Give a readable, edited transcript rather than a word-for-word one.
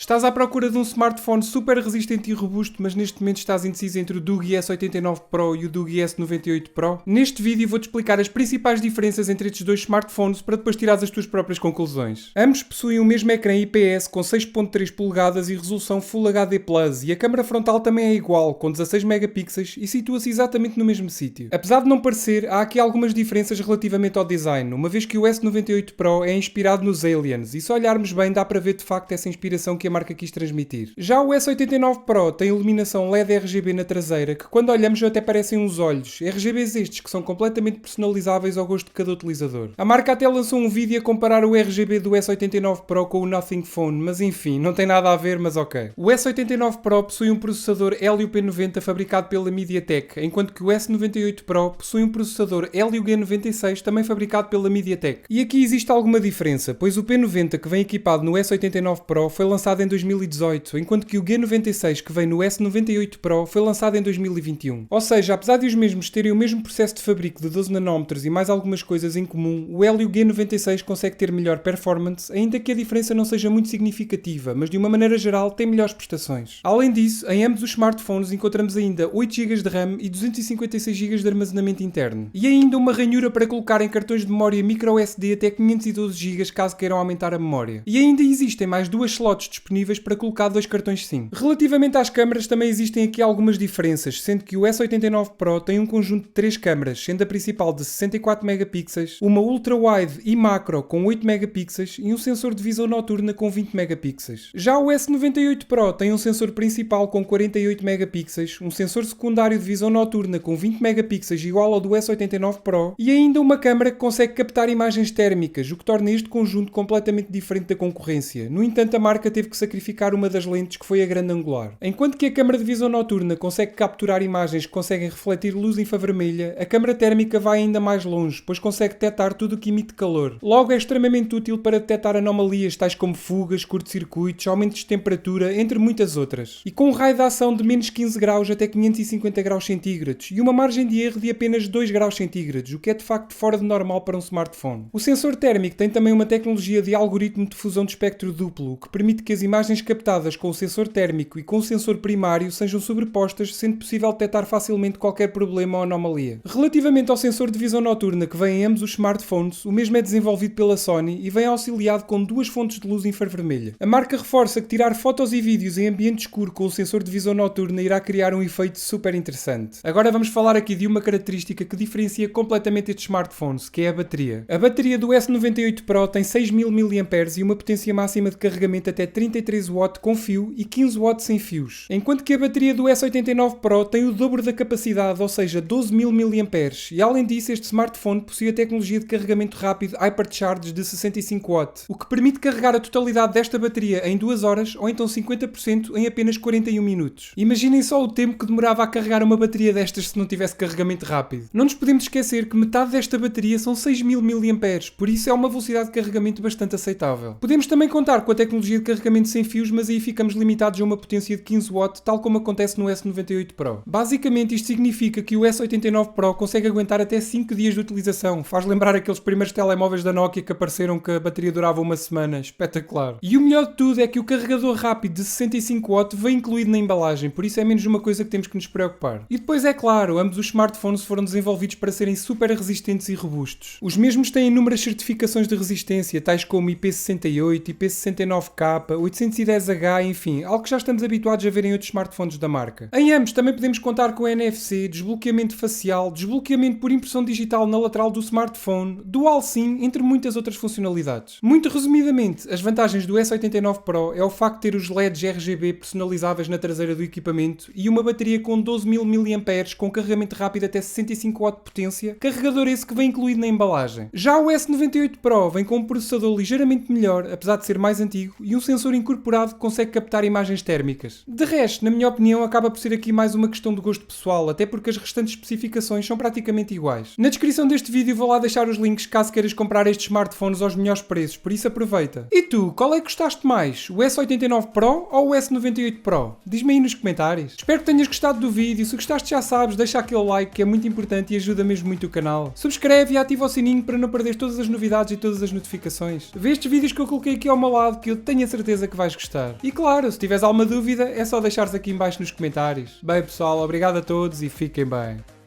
Estás à procura de um smartphone super resistente e robusto, mas neste momento estás indeciso entre o Doogee S89 Pro e o Doogee S98 Pro? Neste vídeo vou-te explicar as principais diferenças entre estes dois smartphones para depois tirares as tuas próprias conclusões. Ambos possuem o mesmo ecrã IPS com 6.3 polegadas e resolução Full HD+, e a câmara frontal também é igual, com 16 megapixels e situa-se exatamente no mesmo sítio. Apesar de não parecer, há aqui algumas diferenças relativamente ao design, uma vez que o S98 Pro é inspirado nos Aliens, e se olharmos bem dá para ver de facto essa inspiração que a marca quis transmitir. Já o S89 Pro tem iluminação LED RGB na traseira, que quando olhamos até parecem uns olhos. RGBs estes que são completamente personalizáveis ao gosto de cada utilizador. A marca até lançou um vídeo a comparar o RGB do S89 Pro com o Nothing Phone, mas enfim, não tem nada a ver, mas ok. O S89 Pro possui um processador Helio P90 fabricado pela MediaTek, enquanto que o S98 Pro possui um processador Helio G96 também fabricado pela MediaTek. E aqui existe alguma diferença, pois o P90 que vem equipado no S89 Pro foi lançado em 2018, enquanto que o G96 que vem no S98 Pro foi lançado em 2021. Ou seja, apesar de os mesmos terem o mesmo processo de fabrico de 12 nanómetros e mais algumas coisas em comum, o Helio G96 consegue ter melhor performance, ainda que a diferença não seja muito significativa, mas de uma maneira geral tem melhores prestações. Além disso, em ambos os smartphones encontramos ainda 8 GB de RAM e 256 GB de armazenamento interno. E ainda uma ranhura para colocar em cartões de memória microSD até 512 GB caso queiram aumentar a memória. E ainda existem mais duas slots disponíveis para colocar dois cartões SIM. Relativamente às câmaras também existem aqui algumas diferenças, sendo que o S89 Pro tem um conjunto de 3 câmaras, sendo a principal de 64 megapixels, uma ultra-wide e macro com 8 megapixels e um sensor de visão noturna com 20 megapixels. Já o S98 Pro tem um sensor principal com 48 megapixels, um sensor secundário de visão noturna com 20 megapixels igual ao do S89 Pro e ainda uma câmara que consegue captar imagens térmicas, o que torna este conjunto completamente diferente da concorrência. No entanto, a marca teve que sacrificar uma das lentes que foi a grande angular. Enquanto que a câmara de visão noturna consegue capturar imagens que conseguem refletir luz infravermelha, a câmara térmica vai ainda mais longe, pois consegue detectar tudo o que emite calor. Logo é extremamente útil para detectar anomalias tais como fugas, curto-circuitos, aumentos de temperatura, entre muitas outras. E com um raio de ação de menos 15 graus até 550 graus centígrados e uma margem de erro de apenas 2 graus centígrados, o que é de facto fora de normal para um smartphone. O sensor térmico tem também uma tecnologia de algoritmo de fusão de espectro duplo, que permite que as imagens captadas com o sensor térmico e com o sensor primário sejam sobrepostas, sendo possível detectar facilmente qualquer problema ou anomalia. Relativamente ao sensor de visão noturna que vem em ambos os smartphones, o mesmo é desenvolvido pela Sony e vem auxiliado com duas fontes de luz infravermelha. A marca reforça que tirar fotos e vídeos em ambiente escuro com o sensor de visão noturna irá criar um efeito super interessante. Agora vamos falar aqui de uma característica que diferencia completamente estes smartphones, que é a bateria. A bateria do S98 Pro tem 6000 mAh e uma potência máxima de carregamento até 33 W com fio e 15 W sem fios, enquanto que a bateria do S89 Pro tem o dobro da capacidade, ou seja, 12.000 mAh, e além disso este smartphone possui a tecnologia de carregamento rápido Hypercharge de 65 W, o que permite carregar a totalidade desta bateria em 2 horas ou então 50% em apenas 41 minutos. Imaginem só o tempo que demorava a carregar uma bateria destas se não tivesse carregamento rápido. Não nos podemos esquecer que metade desta bateria são 6.000 mAh, por isso é uma velocidade de carregamento bastante aceitável. Podemos também contar com a tecnologia de carregamento sem fios, mas aí ficamos limitados a uma potência de 15 W, tal como acontece no S98 Pro. Basicamente isto significa que o S89 Pro consegue aguentar até 5 dias de utilização. Faz lembrar aqueles primeiros telemóveis da Nokia que apareceram que a bateria durava uma semana. Espetacular. E o melhor de tudo é que o carregador rápido de 65 W vem incluído na embalagem, por isso é menos uma coisa que temos que nos preocupar. E depois é claro, ambos os smartphones foram desenvolvidos para serem super resistentes e robustos. Os mesmos têm inúmeras certificações de resistência, tais como IP68, IP69K, 810H, enfim, algo que já estamos habituados a ver em outros smartphones da marca. Em ambos também podemos contar com NFC, desbloqueamento facial, desbloqueamento por impressão digital na lateral do smartphone, Dual SIM, entre muitas outras funcionalidades. Muito resumidamente, as vantagens do S89 Pro é o facto de ter os LEDs RGB personalizáveis na traseira do equipamento e uma bateria com 12.000 mAh com carregamento rápido até 65 W de potência, carregador esse que vem incluído na embalagem. Já o S98 Pro vem com um processador ligeiramente melhor, apesar de ser mais antigo, e um sensor incorporado que consegue captar imagens térmicas. De resto, na minha opinião, acaba por ser aqui mais uma questão de gosto pessoal, até porque as restantes especificações são praticamente iguais. Na descrição deste vídeo vou lá deixar os links caso queiras comprar estes smartphones aos melhores preços, por isso aproveita. E tu, qual é que gostaste mais? O S89 Pro ou o S98 Pro? Diz-me aí nos comentários. Espero que tenhas gostado do vídeo, se gostaste já sabes, deixa aquele like que é muito importante e ajuda mesmo muito o canal. Subscreve e ativa o sininho para não perder todas as novidades e todas as notificações. Vê estes vídeos que eu coloquei aqui ao meu lado que eu tenho a certeza que vais gostar. E claro, se tiveres alguma dúvida, é só deixares aqui em baixo nos comentários. Bem pessoal, obrigado a todos e fiquem bem.